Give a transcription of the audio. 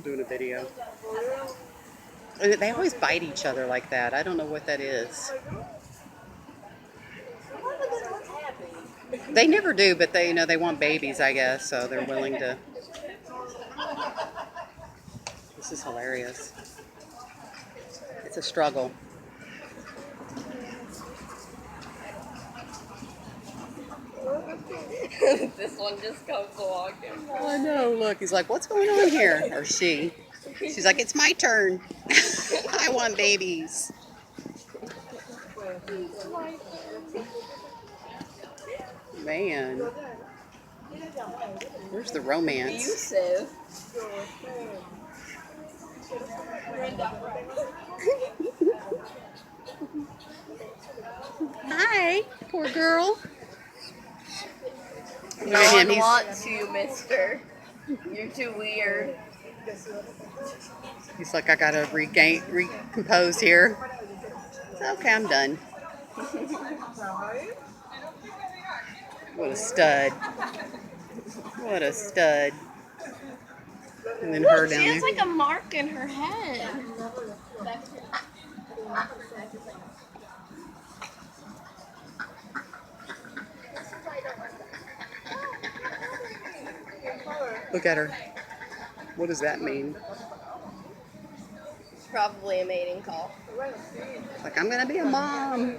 Doing a video. They always bite each other like that. I don't know what that is. They never do, but they they want babies, I guess, so they're willing to. This is hilarious. It's a struggle. This one just comes walking. I know. Look, he's like, "What's going on here?" Or she. She's like, "It's my turn. I want babies." Man, where's the romance? Abusive. Hi, poor girl. Look No at him. one wants you, mister. You're too weird. He's like, I gotta recompose here. Okay, I'm done. What a stud. What a stud. And then her Look, she down has there. like a mark in her head. Look at her. What does that mean? It's probably a mating call. Like, I'm gonna be a mom.